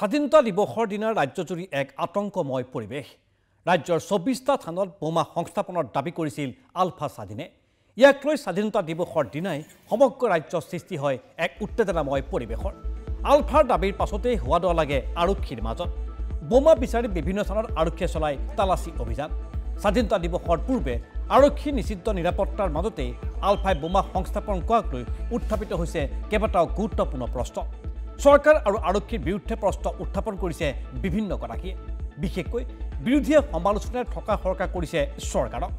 স্বাধীনতা দিৱসৰ দিনা ৰাজ্যজুৰি এক আতংকময় পৰিৱেশ। ৰাজ্যৰ ২৪টা থানত বোমা সংস্থাপনৰ দাবী কৰিছিল আলফা স্বাধীনে। ইয়াক লৈ স্বাধীনতা দিৱসৰ দিনাই সমগ্ৰ ৰাজ্যৰ সৃষ্টি হয় এক উত্তেজনাময় পৰিৱেশৰ। আলফাৰ দাবীৰ পাছতেই হোৱা দোৱা লাগে আৰক্ষীৰ মাজত। বোমা বিচাৰি বিভিন্ন স্থানত আৰক্ষীয়ে চলাই তালাচী অভিযান। স্বাধীনতা দিৱসৰ পূৰ্বে আৰক্ষী নিষিদ্ধ নিৰাপত্তাৰ মাজতেই আলফাই বোমা সংস্থাপন কৰাক লৈ উত্থাপিত হৈছে কেইবাটাও গুৰুত্বপূৰ্ণ প্ৰশ্ন। চৰকাৰ আৰু আৰক্ষীৰ বিৰুদ্ধে প্ৰশ্ন উত্থাপন কৰিছে বিভিন্নগৰাকীয়ে। বিশেষকৈ বিৰোধীয়ে সমালোচনাৰ থকা সৰকা কৰিছে চৰকাৰক।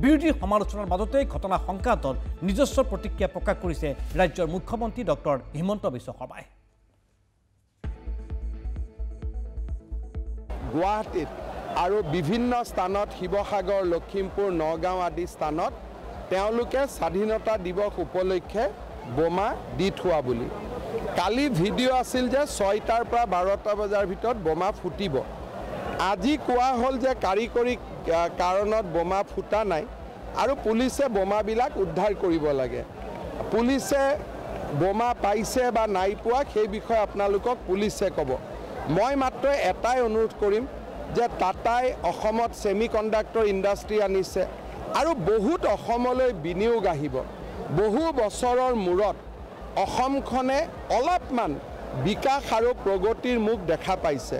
বিৰোধী সমালোচনাৰ মাজতেই ঘটনা সংক্ৰান্তত নিজস্ব প্ৰতিক্ৰিয়া প্ৰকাশ কৰিছে ৰাজ্যৰ মুখ্যমন্ত্ৰী ডক্টৰ হিমন্ত বিশ্ব শৰ্মাই। গুৱাহাটীত আৰু বিভিন্ন স্থানত শিৱসাগৰ, লখিমপুৰ, নগাঁও আদি স্থানত তেওঁলোকে স্বাধীনতা দিৱস উপলক্ষে বোমা দি থোৱা বুলি। কালি ভিডিঅ' আছিল যে ৬টাৰ পৰা ১২টা বজাৰ ভিতৰত বোমা ফুটিব। আজি কোৱা হ'ল যে কাৰিকৰী কাৰণত বোমা ফুটা নাই আৰু পুলিচে বোমাবিলাক উদ্ধাৰ কৰিব লাগে। পুলিচে বোমা পাইছে বা নাই পোৱা সেই বিষয়ে আপোনালোকক পুলিচে ক'ব। মই মাত্ৰ এটাই অনুৰোধ কৰিম যে টাটাই অসমত ছেমি কণ্ডাক্টৰ ইণ্ডাষ্ট্ৰী আনিছে আৰু বহুত অসমলৈ বিনিয়োগ আহিব। বহু বছৰৰ মূৰত অসমখনে অলপমান বিকাশ আৰু প্ৰগতিৰ মুখ দেখা পাইছে।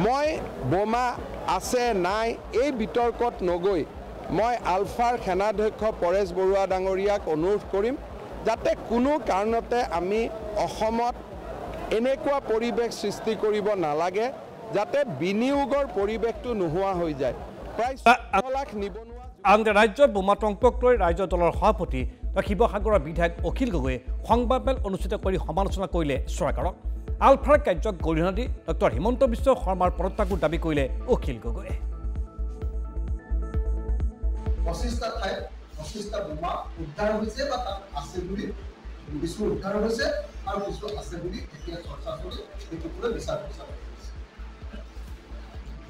মই বোমা আছে নাই এই বিতৰ্কত নগৈ মই আলফাৰ সেনাধ্যক্ষ পৰেশ বৰুৱা ডাঙৰীয়াক অনুৰোধ কৰিম যাতে কোনো কাৰণতে আমি অসমত এনেকুৱা পৰিৱেশ সৃষ্টি কৰিব নালাগে যাতে বিনিয়োগৰ পৰিৱেশটো নোহোৱা হৈ যায়। প্ৰায় ৬ লাখ নিবনুৱা। আনহাতে ৰাজ্যৰ বোমাতংকক লৈ ৰাজ্য দলৰ সভাপতি শিৱসাগৰৰ বিধায়ক অখিল গগৈয়ে সংবাদমেল অনুষ্ঠিত কৰি সমালোচনা কৰিলে চৰকাৰক। আলফাৰ কাৰ্যক গৰিহণা দি ডক্টৰ হিমন্ত বিশ্ব শৰ্মাৰ পদত্যাগৰ দাবী কৰিলে অখিল গগৈয়ে। ২৫টা ঠাইত ২৫টা বোমা উদ্ধাৰ হৈছে বা তাত আছে বুলি কিছু উদ্ধাৰ হৈছে আৰু কিছু আছে বুলি এতিয়া চৰ্চা চলি সেইটোলৈ বিচাৰ কৰিছে।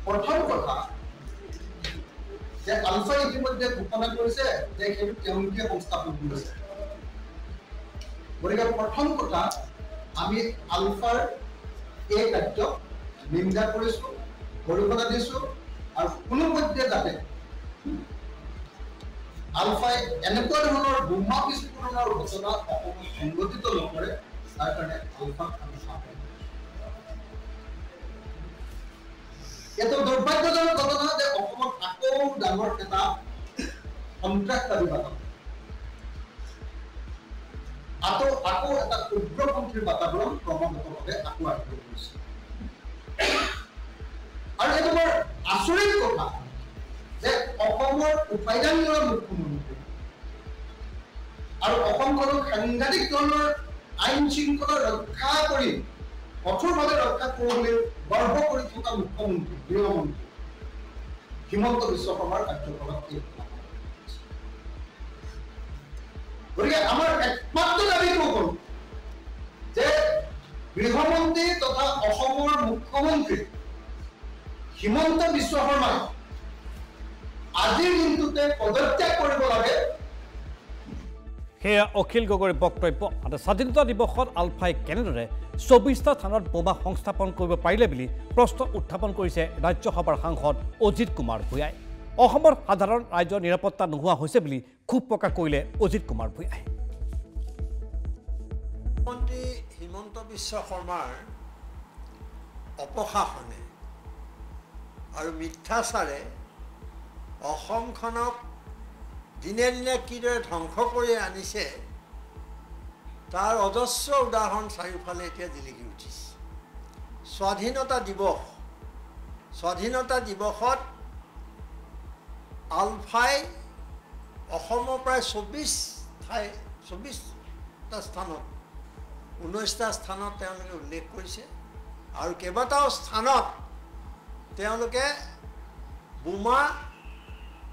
প্ৰথম কথা যে আলফাই ইতিমধ্যে ঘোষণা কৰিছে যে সেইটো তেওঁলোকে সংস্থাপন কৰিছে। গতিকে প্ৰথম কথা আমি আলফাৰ এই কাৰ্যক নিন্দা কৰিছোঁ, গৰিহণা দিছোঁ আৰু কোনো পৰ্যায়ে যাতে আলফাই এনেকুৱা ধৰণৰ বোমা বিস্ফোৰণৰ ঘটনা অসমত সংঘটিত নকৰে তাৰ কাৰণে আলফাক আমি চাওঁ। এইটো দুৰ্ভাগ্যজনক ঘটনা যে অসমত আকৌ ডাঙৰ এটা সন্ত্ৰাসবাদী বাতাবৰণ, আকৌ এটা উগ্ৰপন্থীৰ বাতাবৰণ ক্ৰমাগতভাৱে আকৌ আৰম্ভ কৰিছে। আৰু এইটো বৰ আচৰিত কথা যে অসমৰ উপায়দানৰ মুখ্যমন্ত্ৰী আৰু অসমখনক সাংঘাতিক ধৰণৰ আইন শৃংখলা ৰক্ষা কৰি কঠোৰভাৱে ৰক্ষা কৰিবলৈ গৰ্ব কৰি থকা মুখ্যমন্ত্ৰী গৃহমন্ত্ৰী হিমন্ত বিশ্ব শৰ্মাৰ কাৰ্যকলাপ। গতিকে আমাৰ একমাত্ৰ দাবীটো হ'ল যে গৃহমন্ত্ৰী তথা অসমৰ মুখ্যমন্ত্ৰী হিমন্ত বিশ্ব শৰ্মাই আজিৰ দিনটোতে পদত্যাগ কৰিব লাগে। সেয়া অখিল গগৈৰ বক্তব্য। স্বাধীনতা দিৱসত আলফাই কেনেদৰে ২৪টা থানত বোমা সংস্থাপন কৰিব পাৰিলে বুলি প্ৰশ্ন উত্থাপন কৰিছে ৰাজ্যসভাৰ সাংসদ অজিত কুমাৰ ভূঞাই। অসমৰ সাধাৰণ ৰাইজৰ নিৰাপত্তা নোহোৱা হৈছে বুলি ক্ষোভ প্ৰকাশ কৰিলে অজিত কুমাৰ ভূঞাই। মুখ্যমন্ত্ৰী হিমন্ত বিশ্ব শৰ্মাৰ অপশাসনে আৰু মিথ্যাচাৰে অসমখনক দিনে দিনে কিদৰে ধ্বংস কৰি আনিছে তাৰ অজস্ৰ উদাহৰণ চাৰিওফালে এতিয়া জিলিকি উঠিছে। স্বাধীনতা দিৱসত আলফাই অসমৰ প্ৰায় ২৪টা স্থানত ১৯টা স্থানত তেওঁলোকে উল্লেখ কৰিছে আৰু কেইবাটাও স্থানত তেওঁলোকে বোমা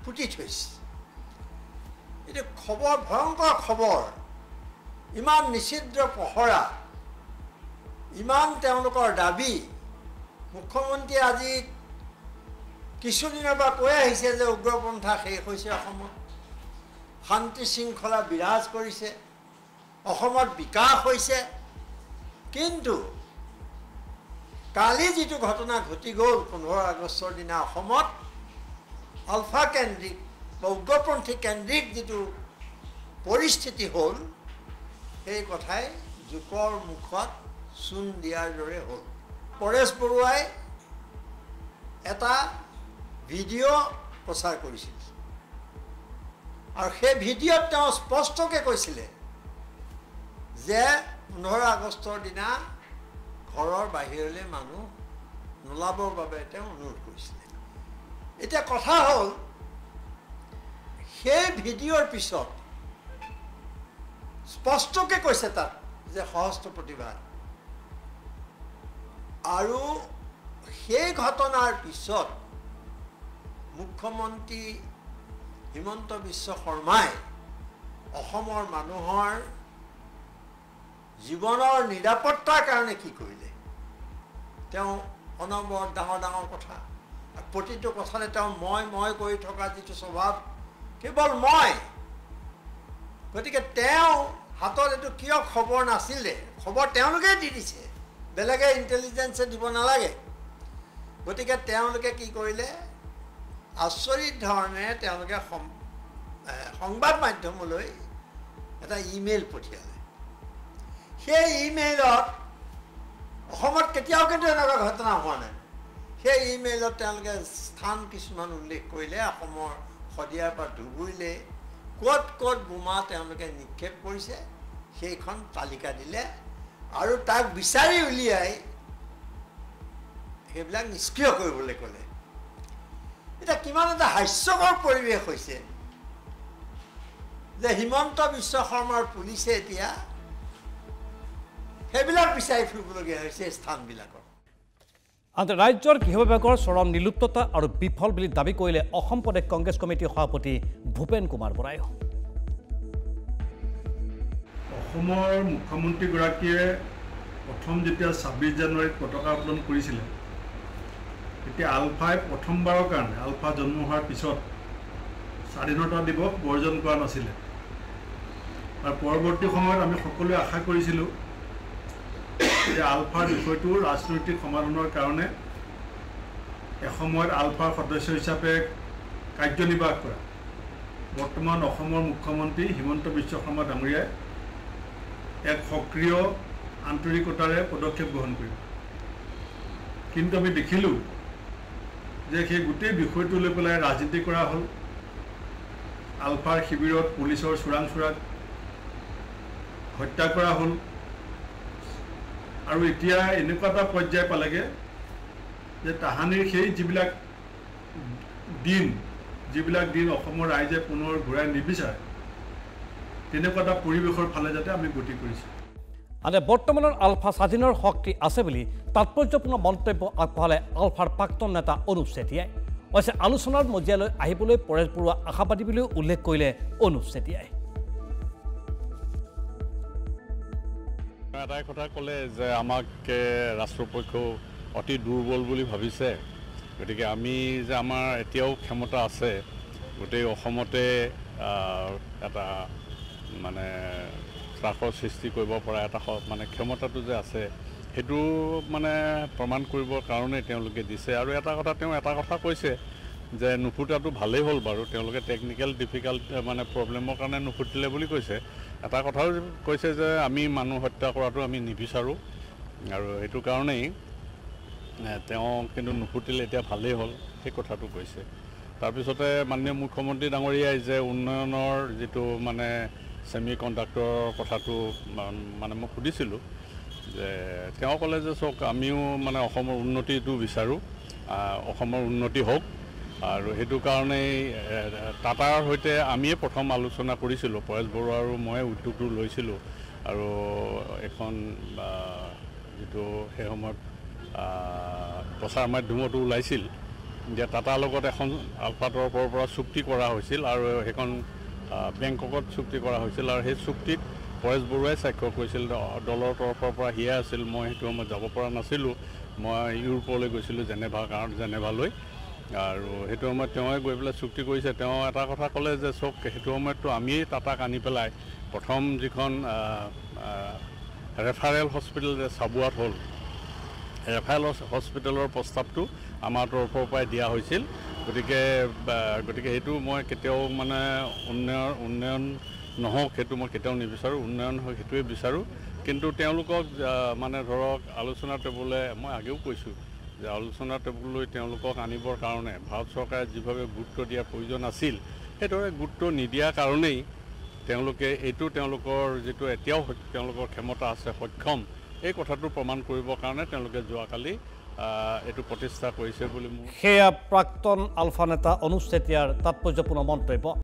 ফুটি থৈছে। এইটো খবৰ, ভয়ংকৰ খবৰ। ইমান নিষিদ্ধ পহৰা, ইমান তেওঁলোকৰ দাবী। মুখ্যমন্ত্ৰীয়ে আজি কিছুদিনৰ পৰা কৈ আহিছে যে উগ্ৰপন্থা শেষ হৈছে অসমত, শান্তি শৃংখলা বিৰাজ কৰিছে, অসমত বিকাশ হৈছে। কিন্তু কালি যিটো ঘটনা ঘটি গ'ল 15 আগষ্টৰ দিনা অসমত আলফা কেন্দ্ৰিক বা উগ্ৰপন্থী কেন্দ্ৰিক যিটো পৰিস্থিতি হ'ল সেই কথাই জোকৰ মুখত চূণ দিয়াৰ দৰে হ'ল পৰেশ বৰুৱাই এটা ভিডিঅ' প্ৰচাৰ কৰিছিল আৰু সেই ভিডিঅ'ত তেওঁ স্পষ্টকৈ কৈছিলে যে 15 আগষ্টৰ দিনা ঘৰৰ বাহিৰলৈ মানুহ নোলাবৰ বাবে তেওঁ অনুৰোধ কৰিছিলে এতিয়া কথা হ'ল সেই ভিডিঅ'ৰ পিছত স্পষ্টকৈ কৈছে তাত যে সহস্ৰ প্ৰতিবাদ আৰু সেই ঘটনাৰ পিছত মুখ্যমন্ত্ৰী হিমন্ত বিশ্ব শৰ্মাই অসমৰ মানুহৰ জীৱনৰ নিৰাপত্তাৰ কাৰণে কি কৰিলে তেওঁ অনবৰত ডাঙৰ ডাঙৰ কথা প্ৰতিটো কথাতে তেওঁ মই কৰি থকা যিটো স্বভাৱ কেৱল মই গতিকে তেওঁ হাতত এইটো কিয় খবৰ নাছিলে খবৰ তেওঁলোকে দি দিছে বেলেগে ইণ্টেলিজেন্সে দিব নালাগে গতিকে তেওঁলোকে কি কৰিলে আচৰিত ধৰণে তেওঁলোকে সংবাদ মাধ্যমলৈ এটা ইমেইল পঠিয়ালে সেই ইমেইলত অসমত কেতিয়াও কিন্তু এনেকুৱা ঘটনা হোৱা নাই সেই ইমেইলত তেওঁলোকে স্থান কিছুমান উল্লেখ কৰিলে অসমৰ শদিয়াৰ পৰা ধুবুৰীলৈ ক'ত ক'ত বোমা তেওঁলোকে নিক্ষেপ কৰিছে সেইখন তালিকা দিলে আৰু তাক বিচাৰি উলিয়াই সেইবিলাক নিষ্ক্ৰিয় কৰিবলৈ ক'লে এটা কিমান এটা হাস্যকৰ পৰিৱেশ হৈছে যে হিমন্ত বিশ্ব শৰ্মাৰ পুলিচে এতিয়া সেইবিলাক বিচাৰি ফুৰিবলগীয়া হৈছে স্থানবিলাকৰ আনহাতে ৰাজ্যৰ গৃহ বিভাগৰ চৰম নিলুপ্ততা আৰু বিফল বুলি দাবী কৰিলে অসম প্ৰদেশ কংগ্ৰেছ কমিটিৰ সভাপতি ভূপেন কুমাৰ বৰাই অসমৰ মুখ্যমন্ত্ৰীগৰাকীয়ে প্ৰথম যেতিয়া 26 জানুৱাৰীত পতাকা উত্তোলন কৰিছিলে তেতিয়া আলফাই প্ৰথমবাৰৰ কাৰণে আলফা জন্ম হোৱাৰ পিছত স্বাধীনতা দিৱস বৰ্জন কৰা নাছিলে আৰু পৰৱৰ্তী সময়ত আমি সকলোৱে আশা কৰিছিলোঁ যে আলফাৰ বিষয়টো ৰাজনৈতিক সমাধানৰ কাৰণে এসময়ত আলফাৰ সদস্য হিচাপে কাৰ্যনিৰ্বাহ কৰা বৰ্তমান অসমৰ মুখ্যমন্ত্ৰী হিমন্ত বিশ্ব শৰ্মা ডাঙৰীয়াই এক সক্ৰিয় আন্তৰিকতাৰে পদক্ষেপ গ্ৰহণ কৰিব কিন্তু আমি দেখিলোঁ যে সেই গোটেই বিষয়টো লৈ পেলাই ৰাজনীতি কৰা হ'ল আলফাৰ শিবিৰত পুলিচৰ চোৰাংচোৰাক হত্যা কৰা হ'ল আৰু এতিয়া এনেকুৱা এটা পৰ্যায় পালেগে যে তাহানিৰ সেই যিবিলাক দিন অসমৰ ৰাইজে পুনৰ ঘূৰাই নিবিচাৰে তেনেকুৱা এটা পৰিৱেশৰ ফালে যাতে আমি গতি কৰিছোঁ আনহাতে বৰ্তমানৰ আলফা স্বাধীনৰ শক্তি আছে বুলি তাৎপৰ্যপূৰ্ণ মন্তব্য আগবঢ়ালে আলফাৰ প্ৰাক্তন নেতা অনুপ চেতিয়াই অৱশ্যে আলোচনাৰ মজিয়ালৈ আহিবলৈ পৰেশ বৰুৱা আশাবাদী বুলিও উল্লেখ কৰিলে অনুপ চেতিয়াই এটাই কথা ক'লে যে আমাক ৰাষ্ট্ৰপক্ষও অতি দুৰ্বল বুলি ভাবিছে গতিকে আমি যে আমাৰ এতিয়াও ক্ষমতা আছে গোটেই অসমতে এটা মানে ত্ৰাসৰ সৃষ্টি কৰিব পৰা এটা মানে ক্ষমতাটো যে আছে সেইটো মানে প্ৰমাণ কৰিবৰ কাৰণে তেওঁলোকে দিছে আৰু এটা কথা কৈছে যে নুফুটাটো ভালেই হ'ল বাৰু তেওঁলোকে টেকনিকেল ডিফিকাল্ট মানে প্ৰব্লেমৰ কাৰণে নুফুটিলে বুলি কৈছে এটা কথাও কৈছে যে আমি মানুহ হত্যা কৰাটো আমি নিবিচাৰোঁ আৰু সেইটো কাৰণেই তেওঁ কিন্তু নুফুটিলে এতিয়া ভালেই হ'ল সেই কথাটো কৈছে তাৰপিছতে মাননীয় মুখ্যমন্ত্ৰী ডাঙৰীয়াই যে উন্নয়নৰ যিটো মানে ছেমি কণ্ডাক্টৰৰ কথাটো মানে মই সুধিছিলোঁ যে তেওঁ ক'লে যে চাওক আমিও মানে অসমৰ উন্নতিটো বিচাৰোঁ অসমৰ উন্নতি হওক আৰু সেইটো কাৰণেই টাটাৰ সৈতে আমিয়ে প্ৰথম আলোচনা কৰিছিলোঁ পৰেশ বৰুৱা আৰু মই উদ্যোগটো লৈছিলোঁ আৰু এখন যিটো সেই সময়ত প্ৰচাৰ মাধ্যমতো ওলাইছিল যে টাটাৰ লগত এখন আলফা তৰফৰ পৰা চুক্তি কৰা হৈছিল আৰু সেইখন বেংককত চুক্তি কৰা হৈছিল আৰু সেই চুক্তিত পৰেশ বৰুৱাই স্বাক্ষৰ কৰিছিল দলৰ তৰফৰ পৰা হিয়া আছিল মই সেইটো সময়ত যাব পৰা নাছিলোঁ মই ইউৰোপলৈ গৈছিলোঁ জেনেভালৈ আৰু সেইটো সময়ত তেওঁৱে গৈ পেলাই চুক্তি কৰিছে তেওঁ এটা কথা ক'লে যে চাওক সেইটো সময়ততো আমিয়েই টাটাক আনি পেলাই প্ৰথম যিখন ৰেফাৰেল হস্পিটেল যে চাবুৱাত হ'ল ৰেফাৰেল হস্পিটেলৰ প্ৰস্তাৱটো আমাৰ তৰফৰ পৰাই দিয়া হৈছিল গতিকে সেইটো মই কেতিয়াও মানে উন্নয়ন নহওক সেইটো মই কেতিয়াও নিবিচাৰোঁ উন্নয়ন হয় সেইটোৱে বিচাৰোঁ কিন্তু তেওঁলোকক মানে ধৰক আলোচনা টেবুলে মই আগেও কৈছোঁ যে আলোচনা টেবুললৈ তেওঁলোকক আনিবৰ কাৰণে ভাৰত চৰকাৰে যিভাৱে গুৰুত্ব দিয়াৰ প্ৰয়োজন আছিল সেইদৰে গুৰুত্ব নিদিয়াৰ কাৰণেই তেওঁলোকে এইটো তেওঁলোকৰ যিটো এতিয়াও তেওঁলোকৰ ক্ষমতা আছে সক্ষম এই কথাটো প্ৰমাণ কৰিবৰ কাৰণে তেওঁলোকে যোৱাকালি এইটো প্ৰতিষ্ঠা কৰিছে বুলি মোৰ সেয়া প্ৰাক্তন আলফা নেতা অনুজ চেতিয়াৰ তাৎপৰ্যপূৰ্ণ মন্তব্য